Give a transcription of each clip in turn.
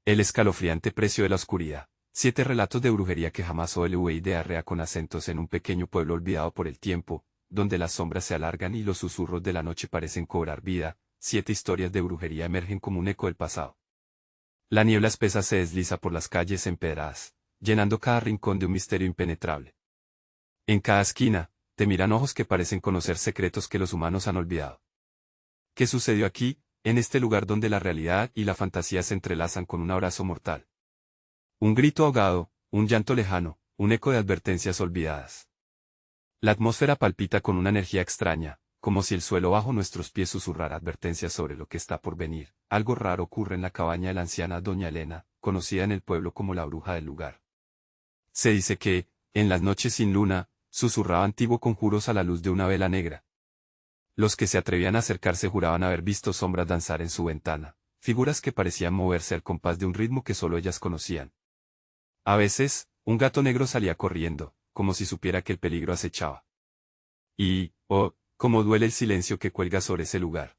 El escalofriante precio de la oscuridad. 7 relatos de brujería que jamás olvidé diarrea con acentos en un pequeño pueblo olvidado por el tiempo, donde las sombras se alargan y los susurros de la noche parecen cobrar vida. 7 historias de brujería emergen como un eco del pasado. La niebla espesa se desliza por las calles empedradas, llenando cada rincón de un misterio impenetrable. En cada esquina, te miran ojos que parecen conocer secretos que los humanos han olvidado. ¿Qué sucedió aquí, en este lugar donde la realidad y la fantasía se entrelazan con un abrazo mortal? Un grito ahogado, un llanto lejano, un eco de advertencias olvidadas. La atmósfera palpita con una energía extraña, como si el suelo bajo nuestros pies susurrara advertencias sobre lo que está por venir. Algo raro ocurre en la cabaña de la anciana doña Elena, conocida en el pueblo como la bruja del lugar. Se dice que, en las noches sin luna, susurraba antiguos conjuros a la luz de una vela negra. Los que se atrevían a acercarse juraban haber visto sombras danzar en su ventana, figuras que parecían moverse al compás de un ritmo que solo ellas conocían. A veces, un gato negro salía corriendo, como si supiera que el peligro acechaba. Y, oh, cómo duele el silencio que cuelga sobre ese lugar.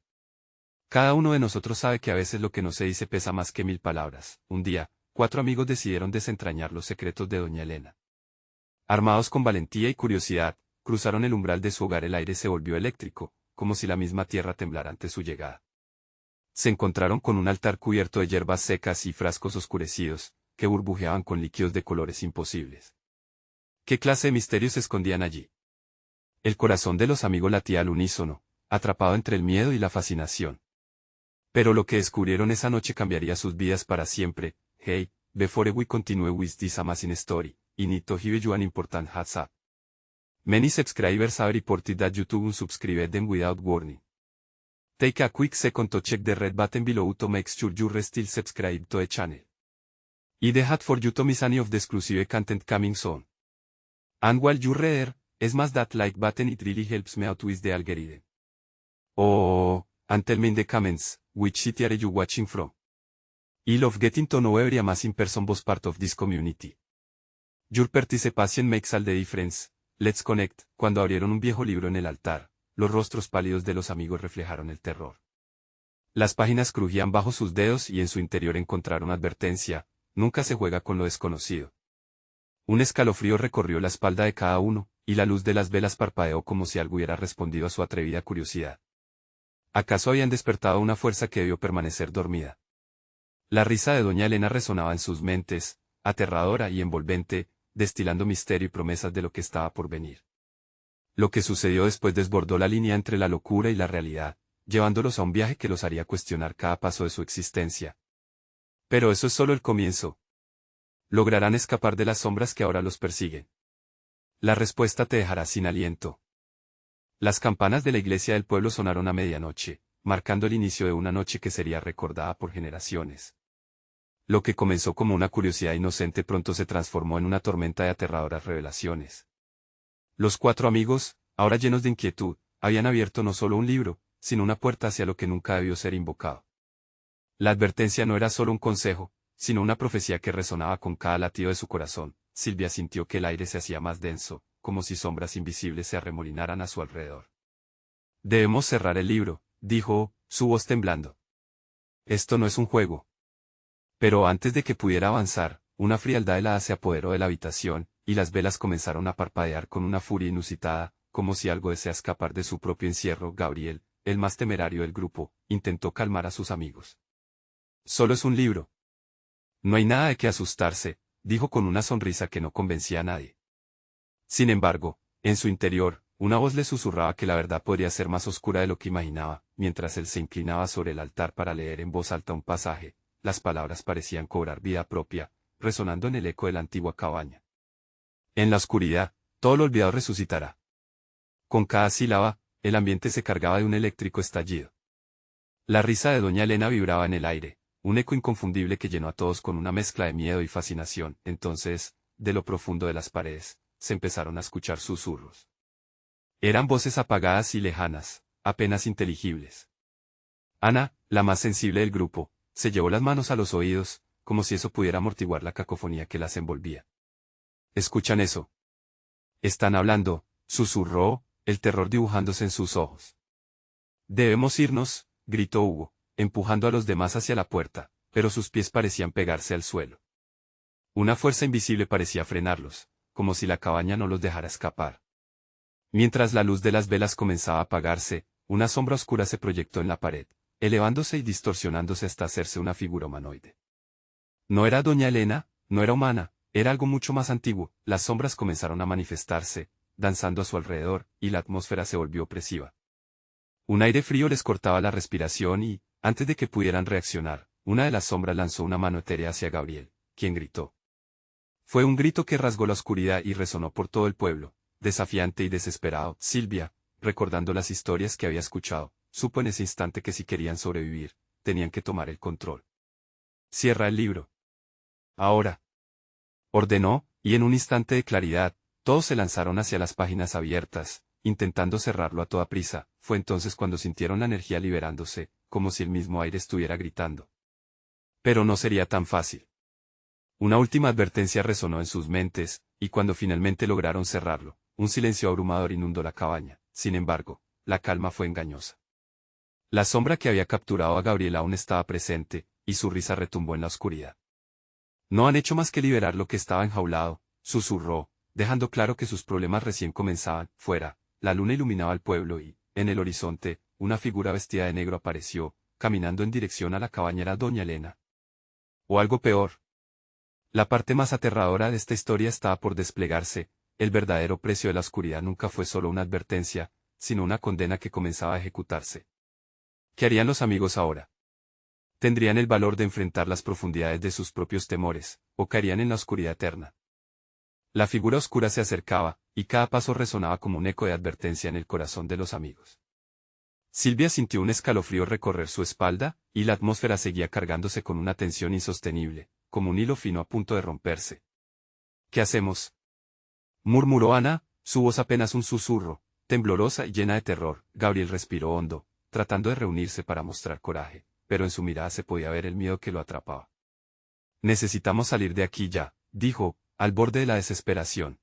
Cada uno de nosotros sabe que a veces lo que no se dice pesa más que 1000 palabras. Un día, 4 amigos decidieron desentrañar los secretos de doña Elena. Armados con valentía y curiosidad, cruzaron el umbral de su hogar. El aire se volvió eléctrico, como si la misma tierra temblara ante su llegada. Se encontraron con un altar cubierto de hierbas secas y frascos oscurecidos, que burbujeaban con líquidos de colores imposibles. ¿Qué clase de misterios se escondían allí? El corazón de los amigos latía al unísono, atrapado entre el miedo y la fascinación. Pero lo que descubrieron esa noche cambiaría sus vidas para siempre. Hey, before we continue with this amazing story, I need to give you an important heads up. Many subscribers have reported that YouTube unsubscribed them without warning. Take a quick second to check the red button below to make sure you're still subscribed to the channel. It's the hat for you to miss any of the exclusive content coming soon. And while you're there, smash that like button, it really helps me out with the algorithm. Oh, and tell me in the comments, which city are you watching from? I love getting to know every amazing person was part of this community. Your participation makes all the difference. Let's connect. Cuando abrieron un viejo libro en el altar, los rostros pálidos de los amigos reflejaron el terror. Las páginas crujían bajo sus dedos y en su interior encontraron advertencia: nunca se juega con lo desconocido. Un escalofrío recorrió la espalda de cada uno, y la luz de las velas parpadeó como si algo hubiera respondido a su atrevida curiosidad. ¿Acaso habían despertado una fuerza que debió permanecer dormida? La risa de doña Elena resonaba en sus mentes, aterradora y envolvente, destilando misterio y promesas de lo que estaba por venir. Lo que sucedió después desbordó la línea entre la locura y la realidad, llevándolos a un viaje que los haría cuestionar cada paso de su existencia. Pero eso es solo el comienzo. ¿Lograrán escapar de las sombras que ahora los persiguen? La respuesta te dejará sin aliento. Las campanas de la iglesia del pueblo sonaron a medianoche, marcando el inicio de una noche que sería recordada por generaciones. Lo que comenzó como una curiosidad inocente pronto se transformó en una tormenta de aterradoras revelaciones. Los 4 amigos, ahora llenos de inquietud, habían abierto no solo un libro, sino una puerta hacia lo que nunca debió ser invocado. La advertencia no era solo un consejo, sino una profecía que resonaba con cada latido de su corazón. Silvia sintió que el aire se hacía más denso, como si sombras invisibles se arremolinaran a su alrededor. Debemos cerrar el libro, dijo, su voz temblando. Esto no es un juego. Pero antes de que pudiera avanzar, una frialdad helada se apoderó de la habitación, y las velas comenzaron a parpadear con una furia inusitada, como si algo desea escapar de su propio encierro. Gabriel, el más temerario del grupo, intentó calmar a sus amigos. Solo es un libro. No hay nada de qué asustarse, dijo con una sonrisa que no convencía a nadie. Sin embargo, en su interior, una voz le susurraba que la verdad podría ser más oscura de lo que imaginaba. Mientras él se inclinaba sobre el altar para leer en voz alta un pasaje, las palabras parecían cobrar vida propia, resonando en el eco de la antigua cabaña. En la oscuridad, todo lo olvidado resucitará. Con cada sílaba, el ambiente se cargaba de un eléctrico estallido. La risa de doña Elena vibraba en el aire, un eco inconfundible que llenó a todos con una mezcla de miedo y fascinación. Entonces, de lo profundo de las paredes, se empezaron a escuchar susurros. Eran voces apagadas y lejanas, apenas inteligibles. Ana, la más sensible del grupo, se llevó las manos a los oídos, como si eso pudiera amortiguar la cacofonía que las envolvía. ¿Escuchan eso? Están hablando, susurró, el terror dibujándose en sus ojos. Debemos irnos, gritó Hugo, empujando a los demás hacia la puerta. pero sus pies parecían pegarse al suelo. Una fuerza invisible parecía frenarlos, como si la cabaña no los dejara escapar. Mientras la luz de las velas comenzaba a apagarse, una sombra oscura se proyectó en la pared, elevándose y distorsionándose hasta hacerse una figura humanoide. No era doña Elena, no era humana, era algo mucho más antiguo. Las sombras comenzaron a manifestarse, danzando a su alrededor, y la atmósfera se volvió opresiva. Un aire frío les cortaba la respiración y, antes de que pudieran reaccionar, una de las sombras lanzó una mano etérea hacia Gabriel, quien gritó. Fue un grito que rasgó la oscuridad y resonó por todo el pueblo, desafiante y desesperado. Silvia, recordando las historias que había escuchado, supo en ese instante que si querían sobrevivir, tenían que tomar el control. Cierra el libro. Ahora. Ordenó, y en un instante de claridad, todos se lanzaron hacia las páginas abiertas, intentando cerrarlo a toda prisa. Fue entonces cuando sintieron la energía liberándose, como si el mismo aire estuviera gritando. Pero no sería tan fácil. Una última advertencia resonó en sus mentes, y cuando finalmente lograron cerrarlo, un silencio abrumador inundó la cabaña. Sin embargo, la calma fue engañosa. La sombra que había capturado a Gabriel aún estaba presente, y su risa retumbó en la oscuridad. No han hecho más que liberar lo que estaba enjaulado, susurró, dejando claro que sus problemas recién comenzaban. Fuera, la luna iluminaba el pueblo y, en el horizonte, una figura vestida de negro apareció, caminando en dirección a la cabaña. Era doña Elena. O algo peor. La parte más aterradora de esta historia estaba por desplegarse. El verdadero precio de la oscuridad nunca fue solo una advertencia, sino una condena que comenzaba a ejecutarse. ¿Qué harían los amigos ahora? ¿Tendrían el valor de enfrentar las profundidades de sus propios temores, o caerían en la oscuridad eterna? La figura oscura se acercaba, y cada paso resonaba como un eco de advertencia en el corazón de los amigos. Silvia sintió un escalofrío recorrer su espalda, y la atmósfera seguía cargándose con una tensión insostenible, como un hilo fino a punto de romperse. ¿Qué hacemos?, murmuró Ana, su voz apenas un susurro, temblorosa y llena de terror. Gabriel respiró hondo, tratando de reunirse para mostrar coraje, pero en su mirada se podía ver el miedo que lo atrapaba. Necesitamos salir de aquí ya, dijo, al borde de la desesperación.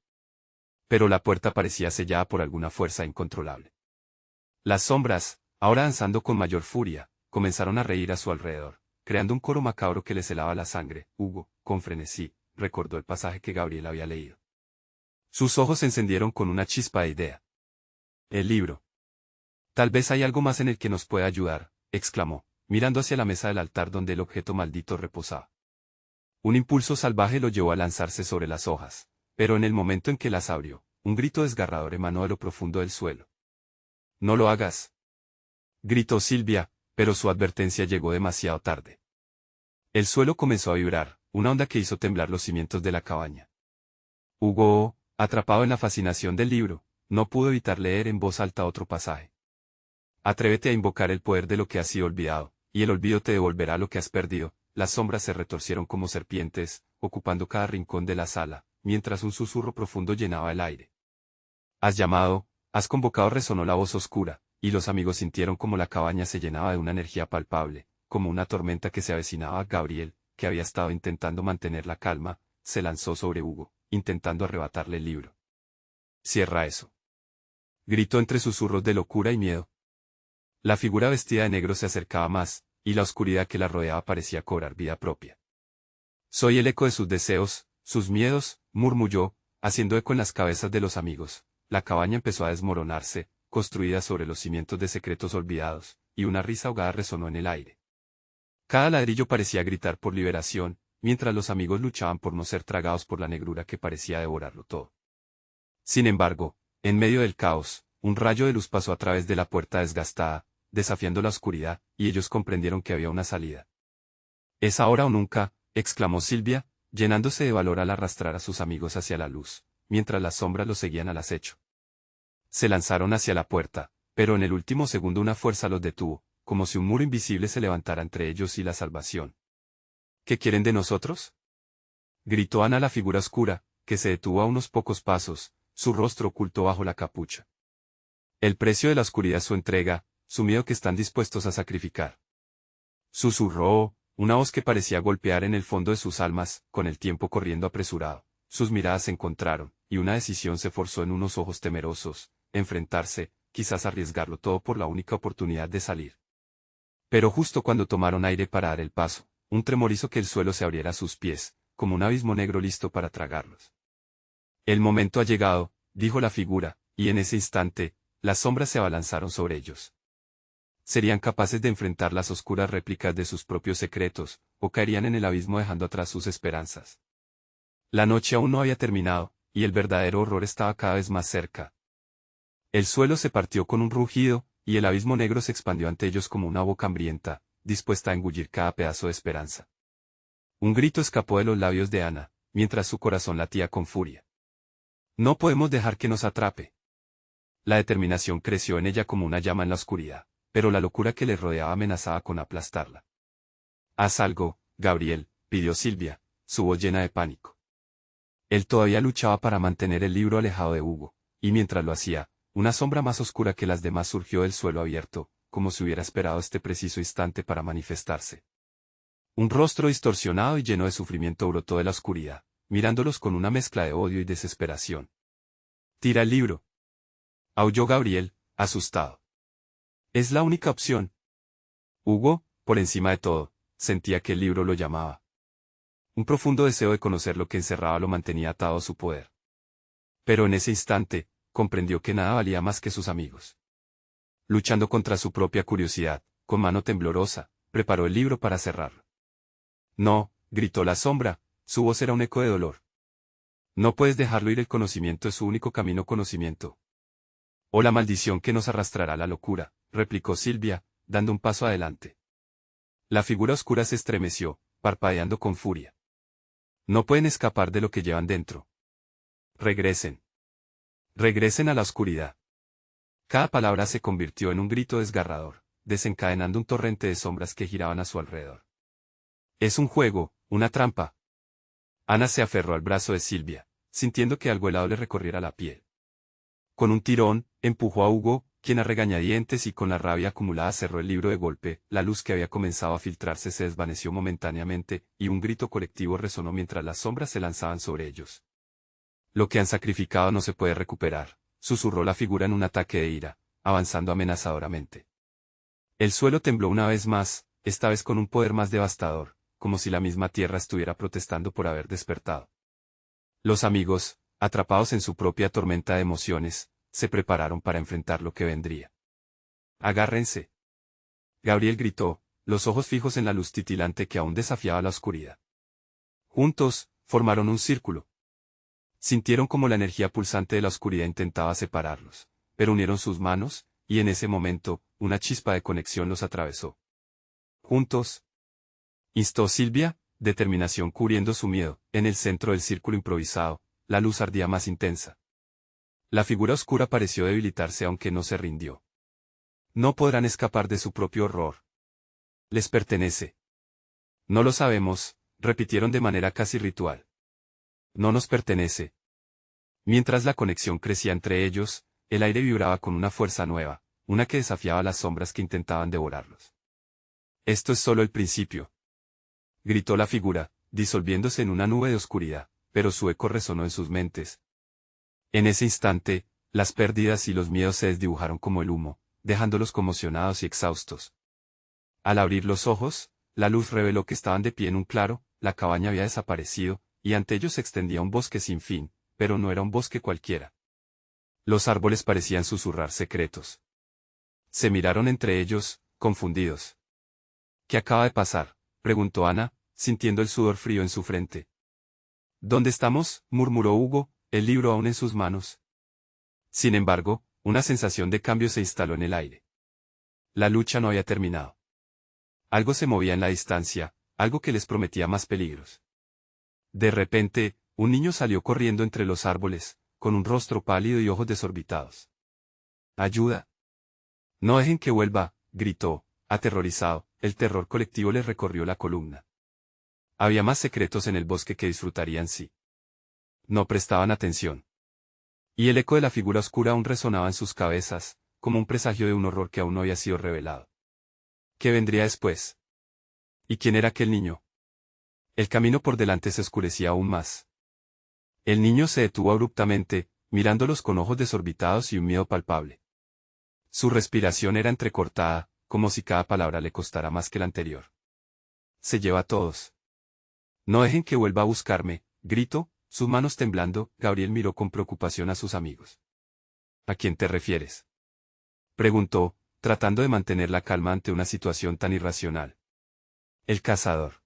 Pero la puerta parecía sellada por alguna fuerza incontrolable. Las sombras, ahora danzando con mayor furia, comenzaron a reír a su alrededor, creando un coro macabro que les helaba la sangre. Hugo, con frenesí, recordó el pasaje que Gabriel había leído. Sus ojos se encendieron con una chispa de idea. El libro. Tal vez hay algo más en el que nos pueda ayudar, exclamó, mirando hacia la mesa del altar donde el objeto maldito reposaba. Un impulso salvaje lo llevó a lanzarse sobre las hojas, pero en el momento en que las abrió, un grito desgarrador emanó de lo profundo del suelo. «No lo hagas», gritó Silvia, pero su advertencia llegó demasiado tarde. El suelo comenzó a vibrar, una onda que hizo temblar los cimientos de la cabaña. Hugo, atrapado en la fascinación del libro, no pudo evitar leer en voz alta otro pasaje. Atrévete a invocar el poder de lo que has sido olvidado, y el olvido te devolverá lo que has perdido. Las sombras se retorcieron como serpientes, ocupando cada rincón de la sala, mientras un susurro profundo llenaba el aire. Has llamado, has convocado, resonó la voz oscura, y los amigos sintieron como la cabaña se llenaba de una energía palpable, como una tormenta que se avecinaba. Gabriel, que había estado intentando mantener la calma, se lanzó sobre Hugo, intentando arrebatarle el libro. «Cierra eso», gritó entre susurros de locura y miedo. La figura vestida de negro se acercaba más, y la oscuridad que la rodeaba parecía cobrar vida propia. «Soy el eco de sus deseos, sus miedos», murmulló, haciendo eco en las cabezas de los amigos. La cabaña empezó a desmoronarse, construida sobre los cimientos de secretos olvidados, y una risa ahogada resonó en el aire. Cada ladrillo parecía gritar por liberación, mientras los amigos luchaban por no ser tragados por la negrura que parecía devorarlo todo. Sin embargo, en medio del caos, un rayo de luz pasó a través de la puerta desgastada, desafiando la oscuridad, y ellos comprendieron que había una salida. «Es ahora o nunca», exclamó Silvia, llenándose de valor al arrastrar a sus amigos hacia la luz, mientras las sombras los seguían al acecho. Se lanzaron hacia la puerta, pero en el último segundo una fuerza los detuvo, como si un muro invisible se levantara entre ellos y la salvación. «¿Qué quieren de nosotros?», gritó Ana, la figura oscura, que se detuvo a unos pocos pasos, su rostro oculto bajo la capucha. «El precio de la oscuridad es su entrega, su miedo que están dispuestos a sacrificar», susurró, una voz que parecía golpear en el fondo de sus almas. Con el tiempo corriendo apresurado, sus miradas se encontraron, y una decisión se forzó en unos ojos temerosos: enfrentarse, quizás arriesgarlo todo por la única oportunidad de salir. Pero justo cuando tomaron aire para dar el paso, Un tremor hizo que el suelo se abriera a sus pies, como un abismo negro listo para tragarlos. El momento ha llegado, dijo la figura, y en ese instante, las sombras se abalanzaron sobre ellos. Serían capaces de enfrentar las oscuras réplicas de sus propios secretos, o caerían en el abismo dejando atrás sus esperanzas. La noche aún no había terminado, y el verdadero horror estaba cada vez más cerca. El suelo se partió con un rugido, y el abismo negro se expandió ante ellos como una boca hambrienta, dispuesta a engullir cada pedazo de esperanza. Un grito escapó de los labios de Ana, mientras su corazón latía con furia. No podemos dejar que nos atrape. La determinación creció en ella como una llama en la oscuridad, pero la locura que le rodeaba amenazaba con aplastarla. Haz algo, Gabriel, pidió Silvia, su voz llena de pánico. Él todavía luchaba para mantener el libro alejado de Hugo, y mientras lo hacía, una sombra más oscura que las demás surgió del suelo abierto, como si hubiera esperado este preciso instante para manifestarse. Un rostro distorsionado y lleno de sufrimiento brotó de la oscuridad, mirándolos con una mezcla de odio y desesperación. Tira el libro. Aulló Gabriel, asustado. Es la única opción. Hugo, por encima de todo, sentía que el libro lo llamaba. Un profundo deseo de conocer lo que encerraba lo mantenía atado a su poder. Pero en ese instante, comprendió que nada valía más que sus amigos. Luchando contra su propia curiosidad, con mano temblorosa, preparó el libro para cerrarlo. No, gritó la sombra, su voz era un eco de dolor. No puedes dejarlo ir, el conocimiento es su único camino, conocimiento. O la maldición que nos arrastrará a la locura, replicó Silvia, dando un paso adelante. La figura oscura se estremeció, parpadeando con furia. No pueden escapar de lo que llevan dentro. Regresen. Regresen a la oscuridad. Cada palabra se convirtió en un grito desgarrador, desencadenando un torrente de sombras que giraban a su alrededor. Es un juego, una trampa. Ana se aferró al brazo de Silvia, sintiendo que algo helado le recorriera la piel. Con un tirón, empujó a Hugo, quien a regañadientes y con la rabia acumulada cerró el libro de golpe. La luz que había comenzado a filtrarse se desvaneció momentáneamente, y un grito colectivo resonó mientras las sombras se lanzaban sobre ellos. Lo que han sacrificado no se puede recuperar, susurró la figura en un ataque de ira, avanzando amenazadoramente. El suelo tembló una vez más, esta vez con un poder más devastador, como si la misma tierra estuviera protestando por haber despertado. Los amigos, atrapados en su propia tormenta de emociones, se prepararon para enfrentar lo que vendría. Agárrense. Gabriel gritó, los ojos fijos en la luz titilante que aún desafiaba la oscuridad. Juntos, formaron un círculo. Sintieron como la energía pulsante de la oscuridad intentaba separarlos, pero unieron sus manos, y en ese momento, una chispa de conexión los atravesó. Juntos. Instó Silvia, determinación cubriendo su miedo. En el centro del círculo improvisado, la luz ardía más intensa. La figura oscura pareció debilitarse aunque no se rindió. No podrán escapar de su propio horror. Les pertenece. No lo sabemos, repitieron de manera casi ritual. No nos pertenece. Mientras la conexión crecía entre ellos, el aire vibraba con una fuerza nueva, una que desafiaba las sombras que intentaban devorarlos. Esto es solo el principio. Gritó la figura, disolviéndose en una nube de oscuridad, pero su eco resonó en sus mentes. En ese instante, las pérdidas y los miedos se desdibujaron como el humo, dejándolos conmocionados y exhaustos. Al abrir los ojos, la luz reveló que estaban de pie en un claro, la cabaña había desaparecido, y ante ellos se extendía un bosque sin fin, pero no era un bosque cualquiera. Los árboles parecían susurrar secretos. Se miraron entre ellos, confundidos. ¿Qué acaba de pasar?, preguntó Ana, sintiendo el sudor frío en su frente. ¿Dónde estamos?, murmuró Hugo, el libro aún en sus manos. Sin embargo, una sensación de cambio se instaló en el aire. La lucha no había terminado. Algo se movía en la distancia, algo que les prometía más peligros. De repente, un niño salió corriendo entre los árboles, con un rostro pálido y ojos desorbitados. ¡Ayuda! No dejen que vuelva, gritó, aterrorizado, el terror colectivo les recorrió la columna. Había más secretos en el bosque que disfrutarían si no prestaban atención. Y el eco de la figura oscura aún resonaba en sus cabezas, como un presagio de un horror que aún no había sido revelado. ¿Qué vendría después? ¿Y quién era aquel niño? El camino por delante se oscurecía aún más. El niño se detuvo abruptamente, mirándolos con ojos desorbitados y un miedo palpable. Su respiración era entrecortada, como si cada palabra le costara más que la anterior. se lleva a todos. No dejen que vuelva a buscarme, gritó, sus manos temblando. Gabriel miró con preocupación a sus amigos. ¿A quién te refieres?, preguntó, tratando de mantener la calma ante una situación tan irracional. El cazador.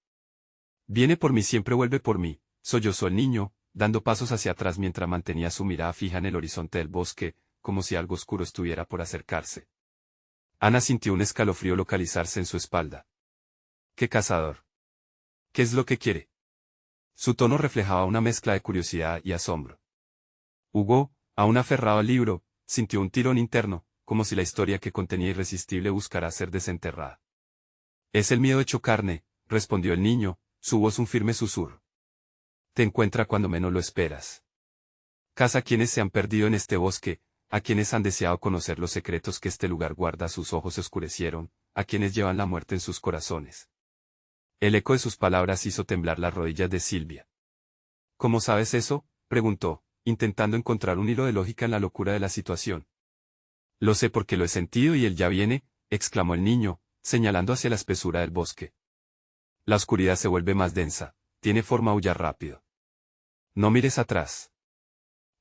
Viene por mí, siempre vuelve por mí, sollozó el niño, dando pasos hacia atrás mientras mantenía su mirada fija en el horizonte del bosque, como si algo oscuro estuviera por acercarse. Ana sintió un escalofrío localizarse en su espalda. ¿Qué cazador? ¿Qué es lo que quiere? Su tono reflejaba una mezcla de curiosidad y asombro. Hugo, aún aferrado al libro, sintió un tirón interno, como si la historia que contenía irresistible buscara ser desenterrada. Es el miedo hecho carne, respondió el niño, su voz un firme susurro. Te encuentra cuando menos lo esperas. Caza a quienes se han perdido en este bosque, a quienes han deseado conocer los secretos que este lugar guarda. Sus ojos se oscurecieron, a quienes llevan la muerte en sus corazones. El eco de sus palabras hizo temblar las rodillas de Silvia. ¿Cómo sabes eso?, preguntó, intentando encontrar un hilo de lógica en la locura de la situación. Lo sé porque lo he sentido y él ya viene, exclamó el niño, señalando hacia la espesura del bosque. La oscuridad se vuelve más densa, tiene forma de aullar rápido. No mires atrás.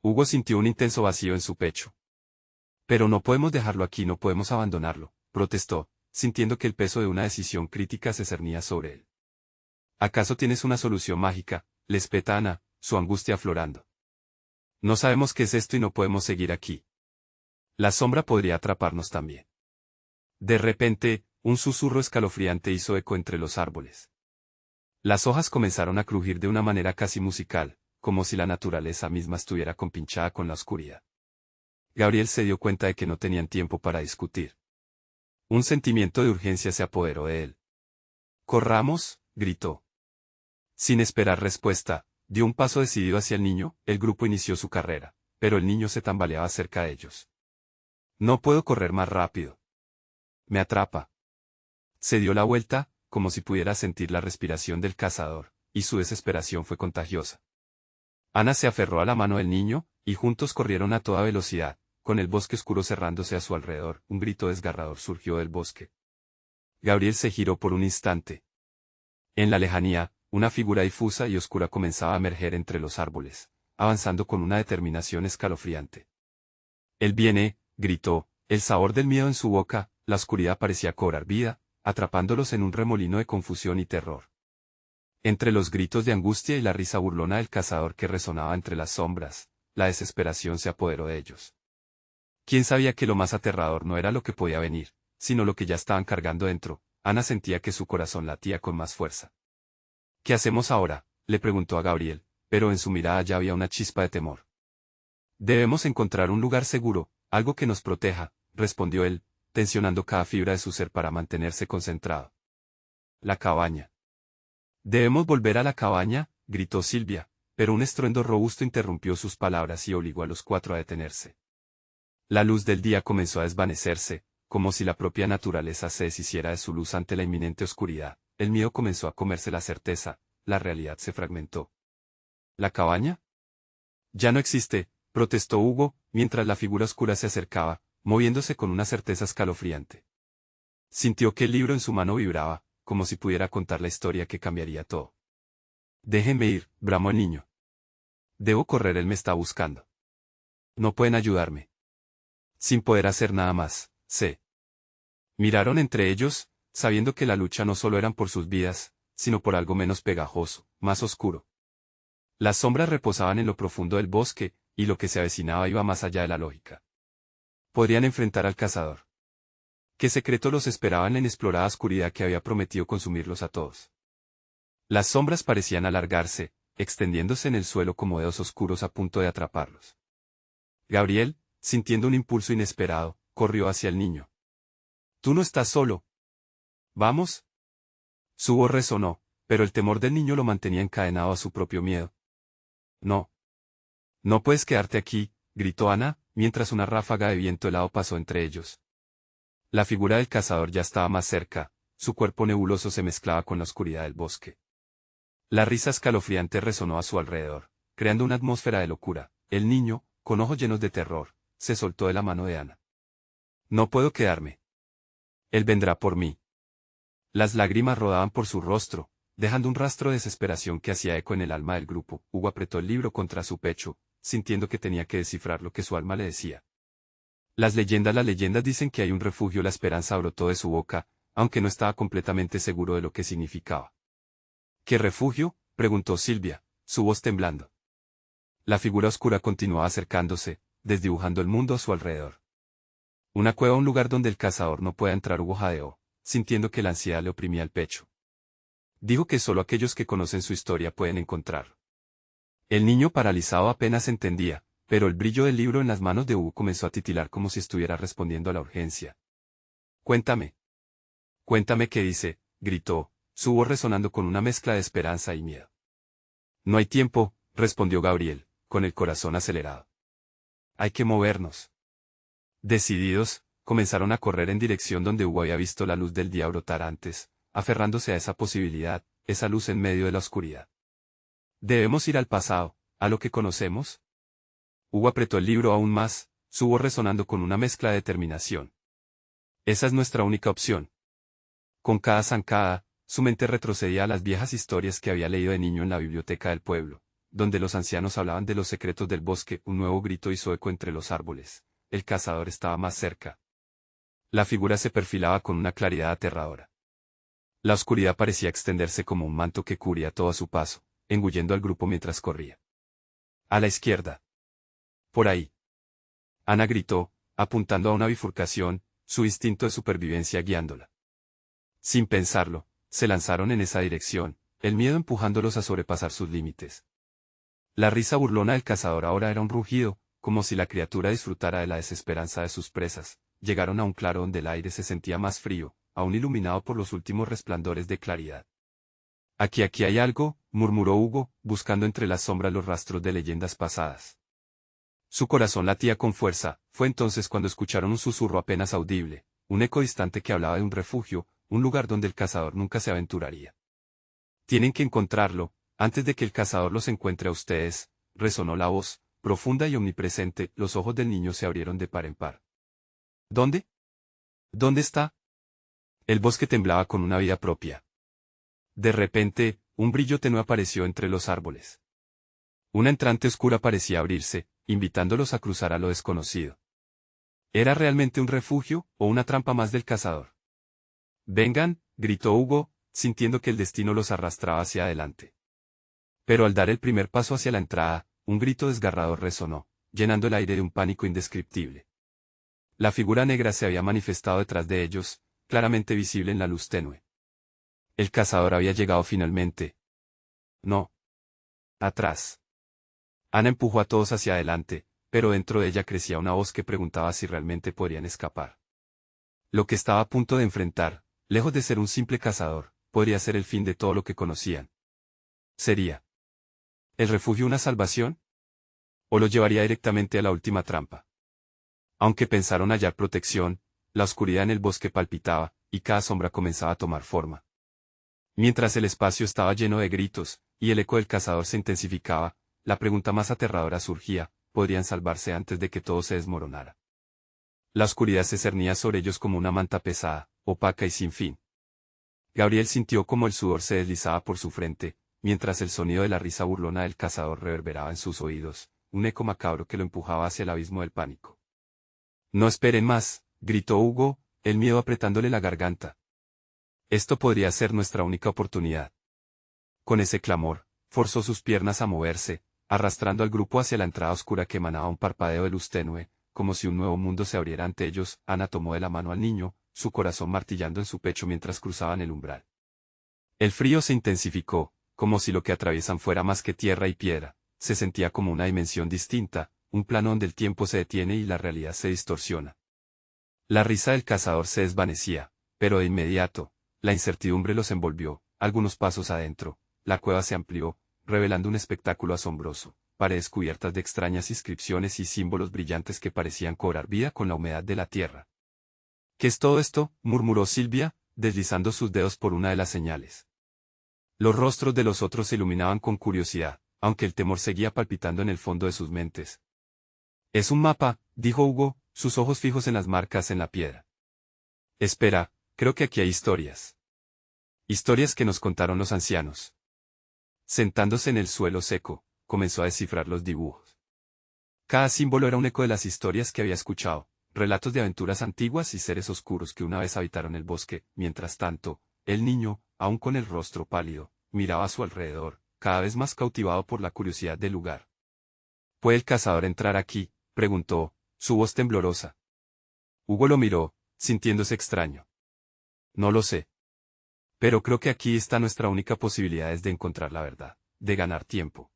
Hugo sintió un intenso vacío en su pecho. Pero no podemos dejarlo aquí, no podemos abandonarlo, protestó, sintiendo que el peso de una decisión crítica se cernía sobre él. ¿Acaso tienes una solución mágica?, le espeta Ana, su angustia aflorando. No sabemos qué es esto y no podemos seguir aquí. La sombra podría atraparnos también. De repente, un susurro escalofriante hizo eco entre los árboles. Las hojas comenzaron a crujir de una manera casi musical, como si la naturaleza misma estuviera compinchada con la oscuridad. Gabriel se dio cuenta de que no tenían tiempo para discutir. Un sentimiento de urgencia se apoderó de él. «¡Corramos!», gritó. Sin esperar respuesta, dio un paso decidido hacia el niño. El grupo inició su carrera, pero el niño se tambaleaba cerca de ellos. «No puedo correr más rápido. Me atrapa». Se dio la vuelta, como si pudiera sentir la respiración del cazador, y su desesperación fue contagiosa. Ana se aferró a la mano del niño, y juntos corrieron a toda velocidad, con el bosque oscuro cerrándose a su alrededor. Un grito desgarrador surgió del bosque. Gabriel se giró por un instante. En la lejanía, una figura difusa y oscura comenzaba a emerger entre los árboles, avanzando con una determinación escalofriante. «Él viene», gritó, el sabor del miedo en su boca. La oscuridad parecía cobrar vida, atrapándolos en un remolino de confusión y terror. Entre los gritos de angustia y la risa burlona del cazador que resonaba entre las sombras, la desesperación se apoderó de ellos. ¿Quién sabía que lo más aterrador no era lo que podía venir, sino lo que ya estaban cargando dentro? Ana sentía que su corazón latía con más fuerza. «¿Qué hacemos ahora?», le preguntó a Gabriel, pero en su mirada ya había una chispa de temor. «Debemos encontrar un lugar seguro, algo que nos proteja», respondió él, tensionando cada fibra de su ser para mantenerse concentrado. «La cabaña». «Debemos volver a la cabaña», gritó Silvia, pero un estruendo robusto interrumpió sus palabras y obligó a los cuatro a detenerse. La luz del día comenzó a desvanecerse, como si la propia naturaleza se deshiciera de su luz ante la inminente oscuridad. El miedo comenzó a comerse la certeza, la realidad se fragmentó. ¿La cabaña? «Ya no existe», protestó Hugo, mientras la figura oscura se acercaba, moviéndose con una certeza escalofriante. Sintió que el libro en su mano vibraba, como si pudiera contar la historia que cambiaría todo. «Déjenme ir», bramó el niño. «Debo correr, él me está buscando. No pueden ayudarme». Sin poder hacer nada más, se miraron entre ellos, sabiendo que la lucha no solo eran por sus vidas, sino por algo menos pegajoso, más oscuro. Las sombras reposaban en lo profundo del bosque, y lo que se avecinaba iba más allá de la lógica. Podrían enfrentar al cazador. ¿Qué secreto los esperaba en la inexplorada oscuridad que había prometido consumirlos a todos? Las sombras parecían alargarse, extendiéndose en el suelo como dedos oscuros a punto de atraparlos. Gabriel, sintiendo un impulso inesperado, corrió hacia el niño. «Tú no estás solo. ¿Vamos?». Su voz resonó, pero el temor del niño lo mantenía encadenado a su propio miedo. «No. No puedes quedarte aquí», gritó Ana, mientras una ráfaga de viento helado pasó entre ellos. La figura del cazador ya estaba más cerca, su cuerpo nebuloso se mezclaba con la oscuridad del bosque. La risa escalofriante resonó a su alrededor, creando una atmósfera de locura. El niño, con ojos llenos de terror, se soltó de la mano de Ana. «No puedo quedarme. Él vendrá por mí». Las lágrimas rodaban por su rostro, dejando un rastro de desesperación que hacía eco en el alma del grupo. Hugo apretó el libro contra su pecho, sintiendo que tenía que descifrar lo que su alma le decía. Las leyendas dicen que hay un refugio. La esperanza brotó de su boca, aunque no estaba completamente seguro de lo que significaba. ¿Qué refugio?, preguntó Silvia, su voz temblando. La figura oscura continuaba acercándose, desdibujando el mundo a su alrededor. Una cueva, un lugar donde el cazador no pueda entrar. Hugo jadeó, sintiendo que la ansiedad le oprimía el pecho. Dijo que solo aquellos que conocen su historia pueden encontrarlo. El niño paralizado apenas entendía, pero el brillo del libro en las manos de Hugo comenzó a titilar como si estuviera respondiendo a la urgencia. «Cuéntame. Cuéntame qué dice», gritó, su voz resonando con una mezcla de esperanza y miedo. «No hay tiempo», respondió Gabriel, con el corazón acelerado. «Hay que movernos». Decididos, comenzaron a correr en dirección donde Hugo había visto la luz del día brotar antes, aferrándose a esa posibilidad, esa luz en medio de la oscuridad. «Debemos ir al pasado, a lo que conocemos». Hugo apretó el libro aún más, su voz resonando con una mezcla de determinación. «Esa es nuestra única opción». Con cada zancada, su mente retrocedía a las viejas historias que había leído de niño en la biblioteca del pueblo, donde los ancianos hablaban de los secretos del bosque. Un nuevo grito hizo eco entre los árboles. El cazador estaba más cerca. La figura se perfilaba con una claridad aterradora. La oscuridad parecía extenderse como un manto que cubría todo a su paso, engullendo al grupo mientras corría. «A la izquierda. Por ahí». Ana gritó, apuntando a una bifurcación, su instinto de supervivencia guiándola. Sin pensarlo, se lanzaron en esa dirección, el miedo empujándolos a sobrepasar sus límites. La risa burlona del cazador ahora era un rugido, como si la criatura disfrutara de la desesperanza de sus presas. Llegaron a un claro donde el aire se sentía más frío, aún iluminado por los últimos resplandores de claridad. Aquí hay algo», murmuró Hugo, buscando entre las sombras los rastros de leyendas pasadas. Su corazón latía con fuerza. Fue entonces cuando escucharon un susurro apenas audible, un eco distante que hablaba de un refugio, un lugar donde el cazador nunca se aventuraría. «Tienen que encontrarlo, antes de que el cazador los encuentre a ustedes», resonó la voz, profunda y omnipresente. Los ojos del niño se abrieron de par en par. «¿Dónde? ¿Dónde está?» El bosque temblaba con una vida propia. De repente, un brillo tenue apareció entre los árboles. Una entrante oscura parecía abrirse, invitándolos a cruzar a lo desconocido. ¿Era realmente un refugio, o una trampa más del cazador? «Vengan», gritó Hugo, sintiendo que el destino los arrastraba hacia adelante. Pero al dar el primer paso hacia la entrada, un grito desgarrador resonó, llenando el aire de un pánico indescriptible. La figura negra se había manifestado detrás de ellos, claramente visible en la luz tenue. El cazador había llegado finalmente. «No. Atrás». Ana empujó a todos hacia adelante, pero dentro de ella crecía una voz que preguntaba si realmente podrían escapar. Lo que estaba a punto de enfrentar, lejos de ser un simple cazador, podría ser el fin de todo lo que conocían. ¿Sería el refugio una salvación? ¿O lo llevaría directamente a la última trampa? Aunque pensaron hallar protección, la oscuridad en el bosque palpitaba, y cada sombra comenzaba a tomar forma. Mientras el espacio estaba lleno de gritos, y el eco del cazador se intensificaba, la pregunta más aterradora surgía: ¿podrían salvarse antes de que todo se desmoronara? La oscuridad se cernía sobre ellos como una manta pesada, opaca y sin fin. Gabriel sintió como el sudor se deslizaba por su frente, mientras el sonido de la risa burlona del cazador reverberaba en sus oídos, un eco macabro que lo empujaba hacia el abismo del pánico. «No esperen más», gritó Hugo, el miedo apretándole la garganta. «Esto podría ser nuestra única oportunidad». Con ese clamor, forzó sus piernas a moverse, arrastrando al grupo hacia la entrada oscura que emanaba un parpadeo de luz tenue, como si un nuevo mundo se abriera ante ellos. Ana tomó de la mano al niño, su corazón martillando en su pecho mientras cruzaban el umbral. El frío se intensificó, como si lo que atraviesan fuera más que tierra y piedra. Se sentía como una dimensión distinta, un plano donde el tiempo se detiene y la realidad se distorsiona. La risa del cazador se desvanecía, pero de inmediato, la incertidumbre los envolvió. Algunos pasos adentro, la cueva se amplió, revelando un espectáculo asombroso, paredes cubiertas de extrañas inscripciones y símbolos brillantes que parecían cobrar vida con la humedad de la tierra. «¿Qué es todo esto?», murmuró Silvia, deslizando sus dedos por una de las señales. Los rostros de los otros se iluminaban con curiosidad, aunque el temor seguía palpitando en el fondo de sus mentes. «Es un mapa», dijo Hugo, sus ojos fijos en las marcas en la piedra. «Espera, creo que aquí hay historias». Historias que nos contaron los ancianos. Sentándose en el suelo seco, comenzó a descifrar los dibujos. Cada símbolo era un eco de las historias que había escuchado, relatos de aventuras antiguas y seres oscuros que una vez habitaron el bosque. Mientras tanto, el niño, aún con el rostro pálido, miraba a su alrededor, cada vez más cautivado por la curiosidad del lugar. ¿Puede el cazador entrar aquí?, preguntó, su voz temblorosa. Hugo lo miró, sintiéndose extraño. No lo sé. Pero creo que aquí está nuestra única posibilidad de encontrar la verdad, de ganar tiempo.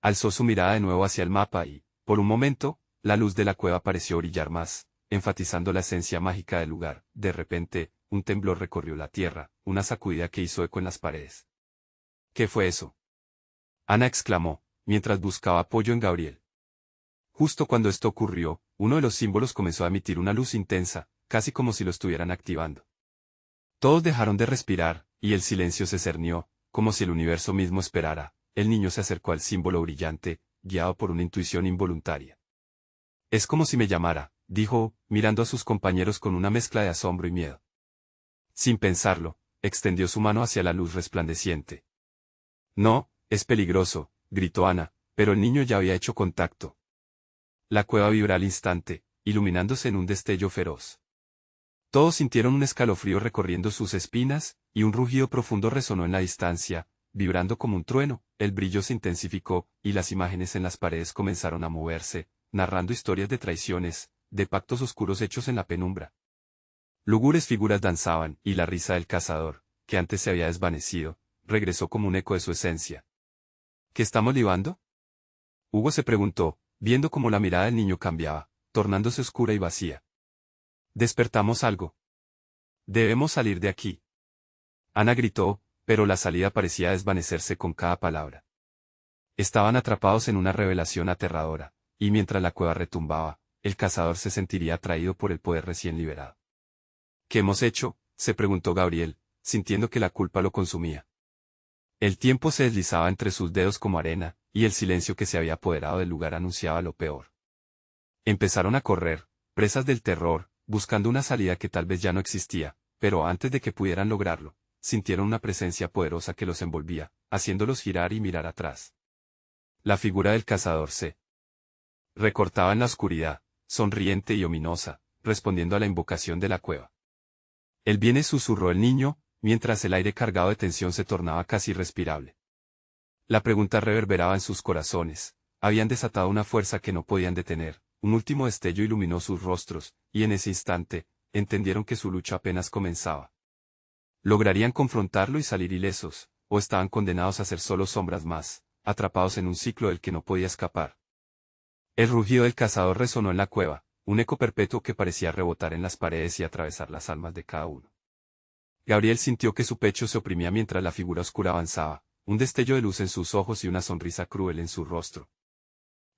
Alzó su mirada de nuevo hacia el mapa y, por un momento, la luz de la cueva pareció brillar más, enfatizando la esencia mágica del lugar. De repente, un temblor recorrió la tierra, una sacudida que hizo eco en las paredes. ¿Qué fue eso?, Ana exclamó, mientras buscaba apoyo en Gabriel. Justo cuando esto ocurrió, uno de los símbolos comenzó a emitir una luz intensa, casi como si lo estuvieran activando. Todos dejaron de respirar, y el silencio se cernió, como si el universo mismo esperara. El niño se acercó al símbolo brillante, guiado por una intuición involuntaria. Es como si me llamara, dijo, mirando a sus compañeros con una mezcla de asombro y miedo. Sin pensarlo, extendió su mano hacia la luz resplandeciente. No, es peligroso, gritó Ana, pero el niño ya había hecho contacto. La cueva vibró al instante, iluminándose en un destello feroz. Todos sintieron un escalofrío recorriendo sus espinas, y un rugido profundo resonó en la distancia, vibrando como un trueno. El brillo se intensificó, y las imágenes en las paredes comenzaron a moverse, narrando historias de traiciones, de pactos oscuros hechos en la penumbra. Lúgubres figuras danzaban, y la risa del cazador, que antes se había desvanecido, regresó como un eco de su esencia. ¿Qué estamos libando?, Hugo se preguntó, viendo cómo la mirada del niño cambiaba, tornándose oscura y vacía. Despertamos algo. Debemos salir de aquí. Ana gritó, pero la salida parecía desvanecerse con cada palabra. Estaban atrapados en una revelación aterradora, y mientras la cueva retumbaba, el cazador se sentiría atraído por el poder recién liberado. ¿Qué hemos hecho?, se preguntó Gabriel, sintiendo que la culpa lo consumía. El tiempo se deslizaba entre sus dedos como arena, y el silencio que se había apoderado del lugar anunciaba lo peor. Empezaron a correr, presas del terror, buscando una salida que tal vez ya no existía, pero antes de que pudieran lograrlo, sintieron una presencia poderosa que los envolvía, haciéndolos girar y mirar atrás. La figura del cazador se recortaba en la oscuridad, sonriente y ominosa, respondiendo a la invocación de la cueva. «Él viene», susurró el niño, mientras el aire cargado de tensión se tornaba casi irrespirable. La pregunta reverberaba en sus corazones. Habían desatado una fuerza que no podían detener. Un último destello iluminó sus rostros, y en ese instante, entendieron que su lucha apenas comenzaba. ¿Lograrían confrontarlo y salir ilesos, o estaban condenados a ser solo sombras más, atrapados en un ciclo del que no podía escapar? El rugido del cazador resonó en la cueva, un eco perpetuo que parecía rebotar en las paredes y atravesar las almas de cada uno. Gabriel sintió que su pecho se oprimía mientras la figura oscura avanzaba, un destello de luz en sus ojos y una sonrisa cruel en su rostro.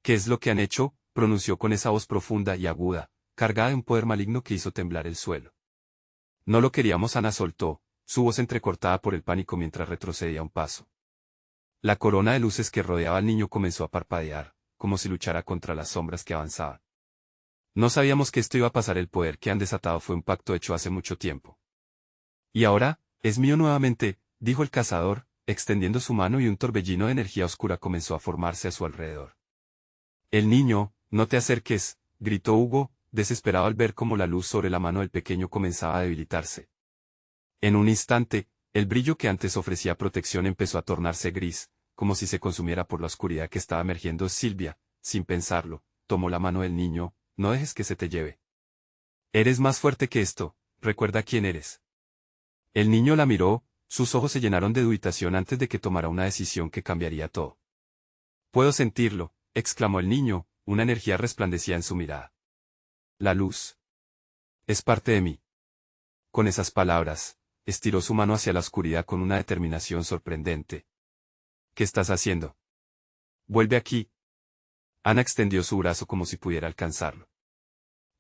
«¿Qué es lo que han hecho?», pronunció con esa voz profunda y aguda, cargada de un poder maligno que hizo temblar el suelo. «No lo queríamos», Ana soltó, su voz entrecortada por el pánico mientras retrocedía un paso. La corona de luces que rodeaba al niño comenzó a parpadear, como si luchara contra las sombras que avanzaban. «No sabíamos que esto iba a pasar. El poder que han desatado fue un pacto hecho hace mucho tiempo. Y ahora, es mío nuevamente», dijo el cazador, extendiendo su mano, y un torbellino de energía oscura comenzó a formarse a su alrededor. «El niño, no te acerques», gritó Hugo, desesperado al ver cómo la luz sobre la mano del pequeño comenzaba a debilitarse. En un instante, el brillo que antes ofrecía protección empezó a tornarse gris, como si se consumiera por la oscuridad que estaba emergiendo. Silvia, sin pensarlo, tomó la mano del niño. «No dejes que se te lleve. Eres más fuerte que esto, recuerda quién eres». El niño la miró, sus ojos se llenaron de dubitación antes de que tomara una decisión que cambiaría todo. «Puedo sentirlo», exclamó el niño, una energía resplandecía en su mirada. «La luz es parte de mí». Con esas palabras, estiró su mano hacia la oscuridad con una determinación sorprendente. «¿Qué estás haciendo? Vuelve aquí». Ana extendió su brazo como si pudiera alcanzarlo.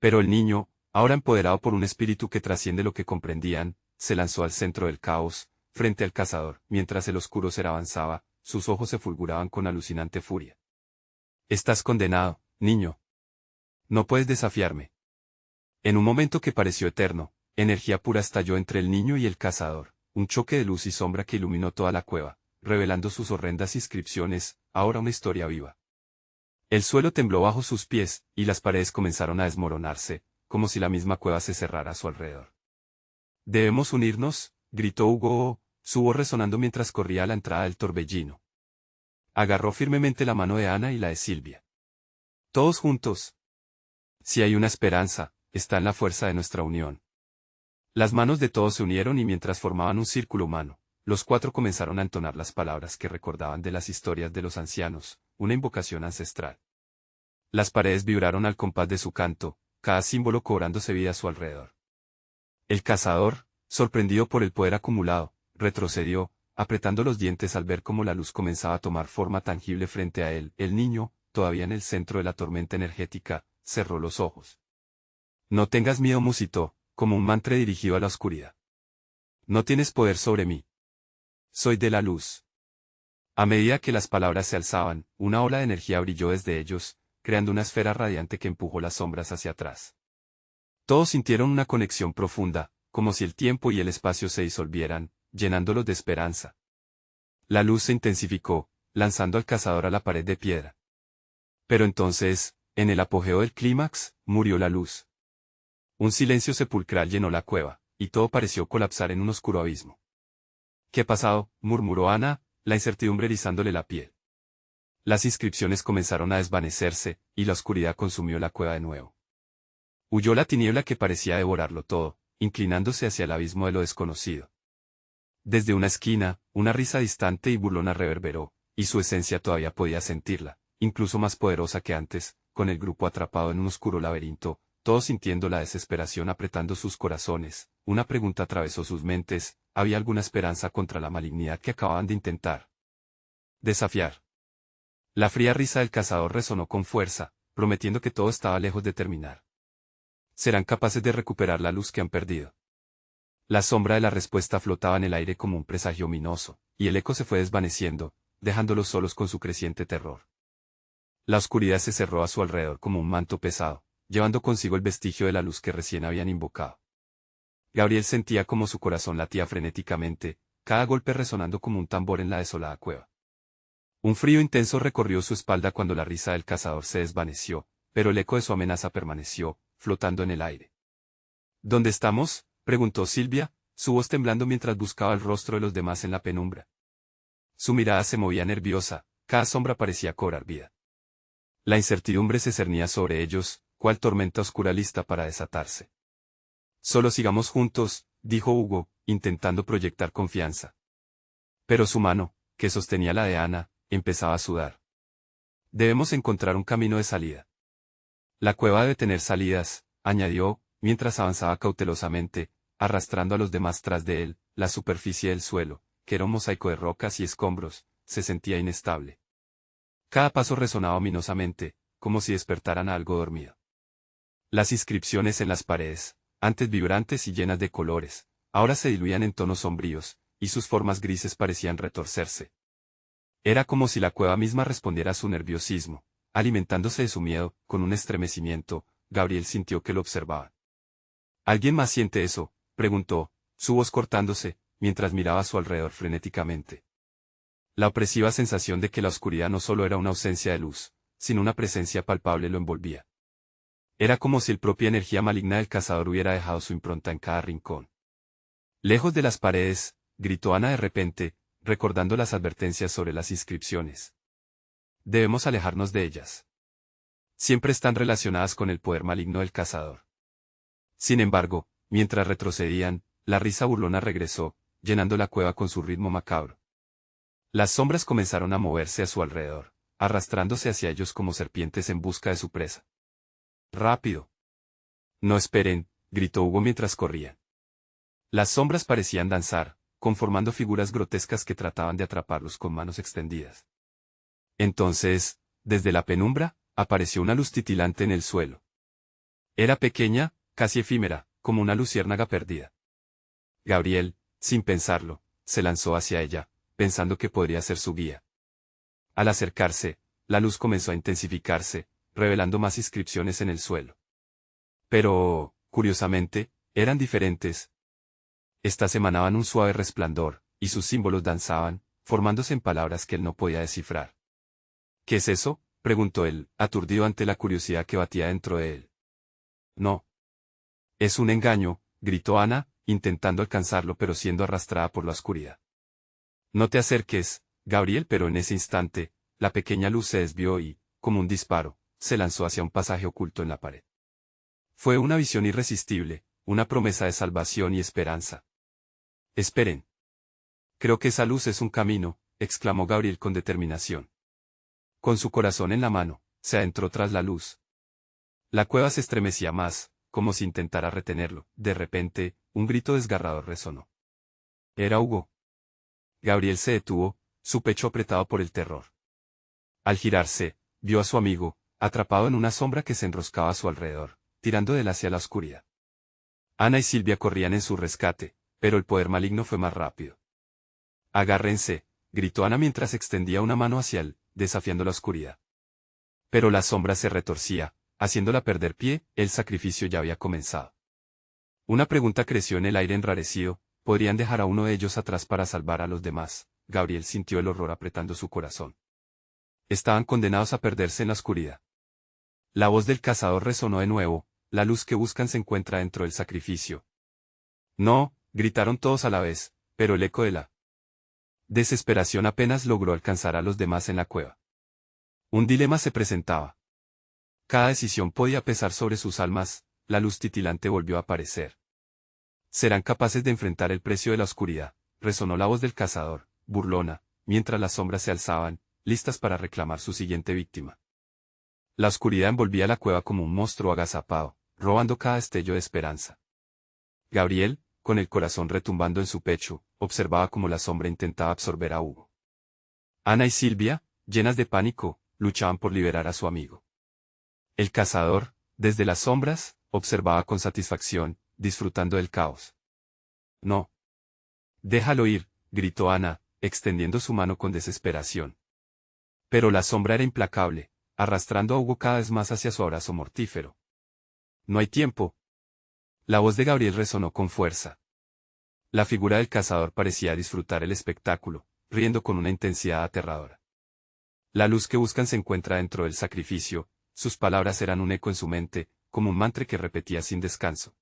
Pero el niño, ahora empoderado por un espíritu que trasciende lo que comprendían, se lanzó al centro del caos, frente al cazador. Mientras el oscuro ser avanzaba, sus ojos se fulguraban con alucinante furia. «Estás condenado, niño. No puedes desafiarme». En un momento que pareció eterno, energía pura estalló entre el niño y el cazador, un choque de luz y sombra que iluminó toda la cueva, revelando sus horrendas inscripciones, ahora una historia viva. El suelo tembló bajo sus pies, y las paredes comenzaron a desmoronarse, como si la misma cueva se cerrara a su alrededor. «Debemos unirnos», gritó Hugo, su voz resonando mientras corría a la entrada del torbellino. Agarró firmemente la mano de Ana y la de Silvia. «Todos juntos. Si hay una esperanza, está en la fuerza de nuestra unión». Las manos de todos se unieron y mientras formaban un círculo humano, los cuatro comenzaron a entonar las palabras que recordaban de las historias de los ancianos, una invocación ancestral. Las paredes vibraron al compás de su canto, cada símbolo cobrándose vida a su alrededor. El cazador, sorprendido por el poder acumulado, retrocedió, apretando los dientes al ver cómo la luz comenzaba a tomar forma tangible frente a él. El niño, todavía en el centro de la tormenta energética, cerró los ojos. «No tengas miedo», musitó, como un mantra dirigido a la oscuridad. «No tienes poder sobre mí. Soy de la luz». A medida que las palabras se alzaban, una ola de energía brilló desde ellos, creando una esfera radiante que empujó las sombras hacia atrás. Todos sintieron una conexión profunda, como si el tiempo y el espacio se disolvieran, llenándolos de esperanza. La luz se intensificó, lanzando al cazador a la pared de piedra. Pero entonces, en el apogeo del clímax, murió la luz. Un silencio sepulcral llenó la cueva, y todo pareció colapsar en un oscuro abismo. «¿Qué ha pasado?», murmuró Ana, la incertidumbre erizándole la piel. Las inscripciones comenzaron a desvanecerse, y la oscuridad consumió la cueva de nuevo. Huyó la tiniebla que parecía devorarlo todo, inclinándose hacia el abismo de lo desconocido. Desde una esquina, una risa distante y burlona reverberó, y su esencia todavía podía sentirla, incluso más poderosa que antes, con el grupo atrapado en un oscuro laberinto, todos sintiendo la desesperación apretando sus corazones. Una pregunta atravesó sus mentes: ¿había alguna esperanza contra la malignidad que acababan de intentar desafiar? La fría risa del cazador resonó con fuerza, prometiendo que todo estaba lejos de terminar. ¿Serán capaces de recuperar la luz que han perdido? La sombra de la respuesta flotaba en el aire como un presagio ominoso, y el eco se fue desvaneciendo, dejándolos solos con su creciente terror. La oscuridad se cerró a su alrededor como un manto pesado, llevando consigo el vestigio de la luz que recién habían invocado. Gabriel sentía como su corazón latía frenéticamente, cada golpe resonando como un tambor en la desolada cueva. Un frío intenso recorrió su espalda cuando la risa del cazador se desvaneció, pero el eco de su amenaza permaneció, flotando en el aire. «¿Dónde estamos?», preguntó Silvia, su voz temblando mientras buscaba el rostro de los demás en la penumbra. Su mirada se movía nerviosa, cada sombra parecía cobrar vida. La incertidumbre se cernía sobre ellos, cual tormenta oscura lista para desatarse. «Solo sigamos juntos», dijo Hugo, intentando proyectar confianza. Pero su mano, que sostenía la de Ana, empezaba a sudar. «Debemos encontrar un camino de salida». «La cueva debe tener salidas», añadió, mientras avanzaba cautelosamente, arrastrando a los demás tras de él. La superficie del suelo, que era un mosaico de rocas y escombros, se sentía inestable. Cada paso resonaba ominosamente, como si despertaran a algo dormido. Las inscripciones en las paredes, antes vibrantes y llenas de colores, ahora se diluían en tonos sombríos, y sus formas grises parecían retorcerse. Era como si la cueva misma respondiera a su nerviosismo, alimentándose de su miedo. Con un estremecimiento, Gabriel sintió que lo observaba. «¿Alguien más siente eso?», preguntó, su voz cortándose, mientras miraba a su alrededor frenéticamente. La opresiva sensación de que la oscuridad no solo era una ausencia de luz, sino una presencia palpable lo envolvía. Era como si la propia energía maligna del cazador hubiera dejado su impronta en cada rincón. «Lejos de las paredes», gritó Ana de repente, recordando las advertencias sobre las inscripciones. «Debemos alejarnos de ellas. Siempre están relacionadas con el poder maligno del cazador». Sin embargo, mientras retrocedían, la risa burlona regresó, llenando la cueva con su ritmo macabro. Las sombras comenzaron a moverse a su alrededor, arrastrándose hacia ellos como serpientes en busca de su presa. «¡Rápido! No esperen», gritó Hugo mientras corrían. Las sombras parecían danzar, conformando figuras grotescas que trataban de atraparlos con manos extendidas. Entonces, desde la penumbra, apareció una luz titilante en el suelo. Era pequeña, casi efímera, como una luciérnaga perdida. Gabriel, sin pensarlo, se lanzó hacia ella, pensando que podría ser su guía. Al acercarse, la luz comenzó a intensificarse, revelando más inscripciones en el suelo. Pero, curiosamente, eran diferentes. Estas emanaban un suave resplandor, y sus símbolos danzaban, formándose en palabras que él no podía descifrar. ¿Qué es eso?, preguntó él, aturdido ante la curiosidad que batía dentro de él. No. Es un engaño, gritó Ana, intentando alcanzarlo pero siendo arrastrada por la oscuridad. No te acerques, Gabriel, pero en ese instante, la pequeña luz se desvió y, como un disparo, se lanzó hacia un pasaje oculto en la pared. Fue una visión irresistible, una promesa de salvación y esperanza. Esperen. Creo que esa luz es un camino, exclamó Gabriel con determinación. Con su corazón en la mano, se adentró tras la luz. La cueva se estremecía más, como si intentara retenerlo. De repente, un grito desgarrador resonó. Era Hugo. Gabriel se detuvo, su pecho apretado por el terror. Al girarse, vio a su amigo, atrapado en una sombra que se enroscaba a su alrededor, tirando de él hacia la oscuridad. Ana y Silvia corrían en su rescate, pero el poder maligno fue más rápido. Agárrense, gritó Ana mientras extendía una mano hacia él, desafiando la oscuridad. Pero la sombra se retorcía, haciéndola perder pie, el sacrificio ya había comenzado. Una pregunta creció en el aire enrarecido, ¿podrían dejar a uno de ellos atrás para salvar a los demás? Gabriel sintió el horror apretando su corazón. Estaban condenados a perderse en la oscuridad. La voz del cazador resonó de nuevo, la luz que buscan se encuentra dentro del sacrificio. No, gritaron todos a la vez, pero el eco de la desesperación apenas logró alcanzar a los demás en la cueva. Un dilema se presentaba. Cada decisión podía pesar sobre sus almas, la luz titilante volvió a aparecer. ¿Serán capaces de enfrentar el precio de la oscuridad? Resonó la voz del cazador, burlona, mientras las sombras se alzaban, listas para reclamar su siguiente víctima. La oscuridad envolvía la cueva como un monstruo agazapado, robando cada destello de esperanza. Gabriel, con el corazón retumbando en su pecho, observaba cómo la sombra intentaba absorber a Hugo. Ana y Silvia, llenas de pánico, luchaban por liberar a su amigo. El cazador, desde las sombras, observaba con satisfacción, disfrutando del caos. No. Déjalo ir, gritó Ana, extendiendo su mano con desesperación. Pero la sombra era implacable, arrastrando a Hugo cada vez más hacia su abrazo mortífero. No hay tiempo. La voz de Gabriel resonó con fuerza. La figura del cazador parecía disfrutar el espectáculo, riendo con una intensidad aterradora. La luz que buscan se encuentra dentro del sacrificio, sus palabras eran un eco en su mente, como un mantra que repetía sin descanso.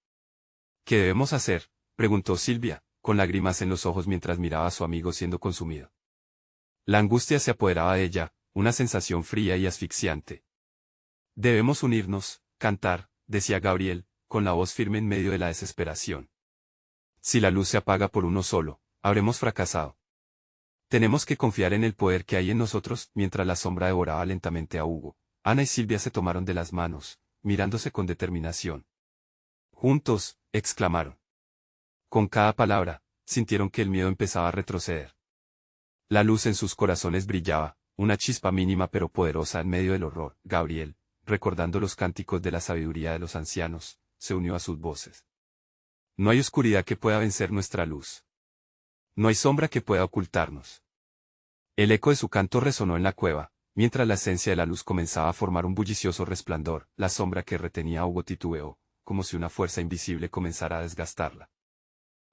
¿Qué debemos hacer?, preguntó Silvia, con lágrimas en los ojos mientras miraba a su amigo siendo consumido. La angustia se apoderaba de ella, una sensación fría y asfixiante. Debemos unirnos, cantar, decía Gabriel, con la voz firme en medio de la desesperación. Si la luz se apaga por uno solo, habremos fracasado. Tenemos que confiar en el poder que hay en nosotros. Mientras la sombra devoraba lentamente a Hugo, Ana y Silvia se tomaron de las manos, mirándose con determinación. Juntos, exclamaron. Con cada palabra, sintieron que el miedo empezaba a retroceder. La luz en sus corazones brillaba, una chispa mínima pero poderosa en medio del horror. Gabriel, recordando los cánticos de la sabiduría de los ancianos, se unió a sus voces. No hay oscuridad que pueda vencer nuestra luz. No hay sombra que pueda ocultarnos. El eco de su canto resonó en la cueva, mientras la esencia de la luz comenzaba a formar un bullicioso resplandor. La sombra que retenía a Hugo titubeó, como si una fuerza invisible comenzara a desgastarla.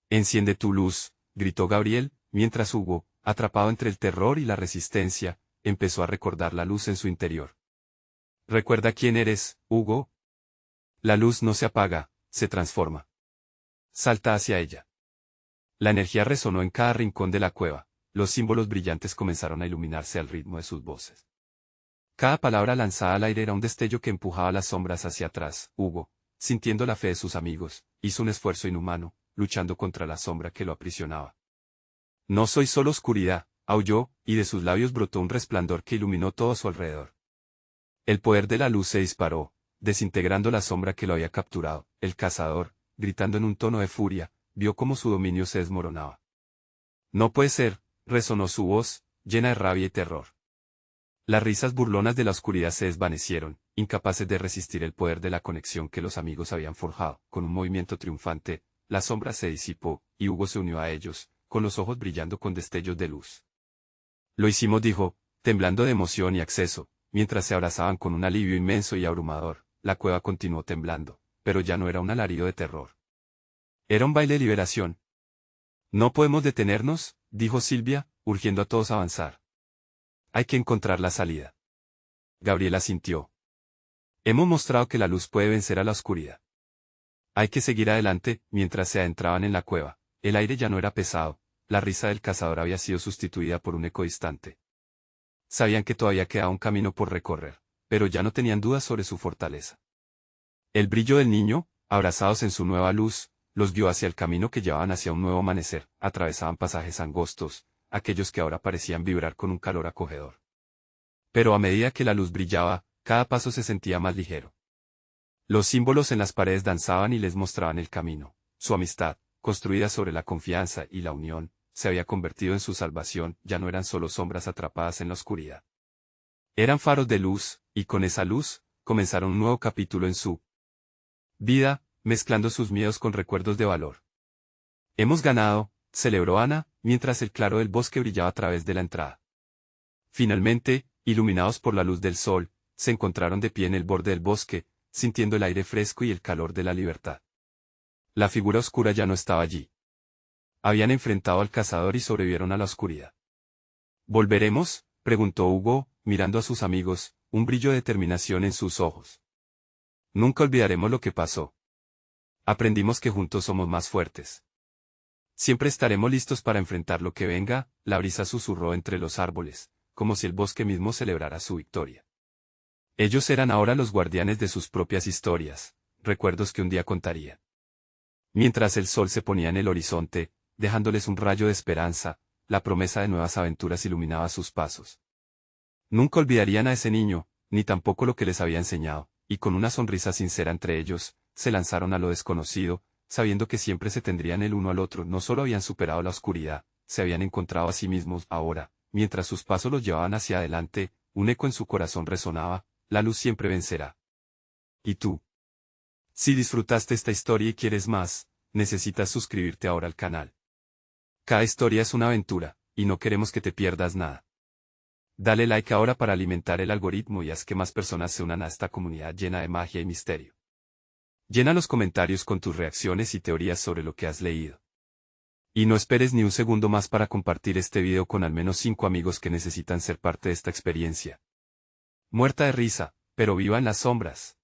Enciende tu luz, gritó Gabriel, mientras Hugo, atrapado entre el terror y la resistencia, empezó a recordar la luz en su interior. ¿Recuerda quién eres, Hugo? La luz no se apaga, se transforma. Salta hacia ella. La energía resonó en cada rincón de la cueva, los símbolos brillantes comenzaron a iluminarse al ritmo de sus voces. Cada palabra lanzada al aire era un destello que empujaba las sombras hacia atrás. Hugo, sintiendo la fe de sus amigos, hizo un esfuerzo inhumano, luchando contra la sombra que lo aprisionaba. No soy solo oscuridad, aulló, y de sus labios brotó un resplandor que iluminó todo a su alrededor. El poder de la luz se disparó, desintegrando la sombra que lo había capturado. El cazador, gritando en un tono de furia, vio cómo su dominio se desmoronaba. No puede ser, resonó su voz, llena de rabia y terror. Las risas burlonas de la oscuridad se desvanecieron, incapaces de resistir el poder de la conexión que los amigos habían forjado. Con un movimiento triunfante, la sombra se disipó, y Hugo se unió a ellos, con los ojos brillando con destellos de luz. Lo hicimos, dijo, temblando de emoción y acceso, mientras se abrazaban con un alivio inmenso y abrumador. La cueva continuó temblando, pero ya no era un alarido de terror. Era un baile de liberación. No podemos detenernos, dijo Silvia, urgiendo a todos a avanzar. Hay que encontrar la salida. Gabriela asintió. Hemos mostrado que la luz puede vencer a la oscuridad. Hay que seguir adelante. Mientras se adentraban en la cueva, el aire ya no era pesado, la risa del cazador había sido sustituida por un eco distante. Sabían que todavía quedaba un camino por recorrer, pero ya no tenían dudas sobre su fortaleza. El brillo del niño, abrazados en su nueva luz, los guió hacia el camino que llevaban hacia un nuevo amanecer. Atravesaban pasajes angostos, aquellos que ahora parecían vibrar con un calor acogedor. Pero a medida que la luz brillaba, cada paso se sentía más ligero. Los símbolos en las paredes danzaban y les mostraban el camino. Su amistad, construida sobre la confianza y la unión, se había convertido en su salvación. Ya no eran solo sombras atrapadas en la oscuridad. Eran faros de luz, y con esa luz, comenzaron un nuevo capítulo en su vida, mezclando sus miedos con recuerdos de valor. Hemos ganado, celebró Ana, mientras el claro del bosque brillaba a través de la entrada. Finalmente, iluminados por la luz del sol, se encontraron de pie en el borde del bosque, sintiendo el aire fresco y el calor de la libertad. La figura oscura ya no estaba allí. Habían enfrentado al cazador y sobrevivieron a la oscuridad. ¿Volveremos?, preguntó Hugo, mirando a sus amigos, un brillo de determinación en sus ojos. Nunca olvidaremos lo que pasó. Aprendimos que juntos somos más fuertes. Siempre estaremos listos para enfrentar lo que venga. La brisa susurró entre los árboles, como si el bosque mismo celebrara su victoria. Ellos eran ahora los guardianes de sus propias historias, recuerdos que un día contarían. Mientras el sol se ponía en el horizonte, dejándoles un rayo de esperanza, la promesa de nuevas aventuras iluminaba sus pasos. Nunca olvidarían a ese niño, ni tampoco lo que les había enseñado, y con una sonrisa sincera entre ellos, se lanzaron a lo desconocido, sabiendo que siempre se tendrían el uno al otro. No solo habían superado la oscuridad, se habían encontrado a sí mismos. Ahora, mientras sus pasos los llevaban hacia adelante, un eco en su corazón resonaba: la luz siempre vencerá. ¿Y tú? Si disfrutaste esta historia y quieres más, necesitas suscribirte ahora al canal. Cada historia es una aventura, y no queremos que te pierdas nada. Dale like ahora para alimentar el algoritmo y haz que más personas se unan a esta comunidad llena de magia y misterio. Llena los comentarios con tus reacciones y teorías sobre lo que has leído. Y no esperes ni un segundo más para compartir este video con al menos 5 amigos que necesitan ser parte de esta experiencia. Muerta de risa, pero viva en las sombras.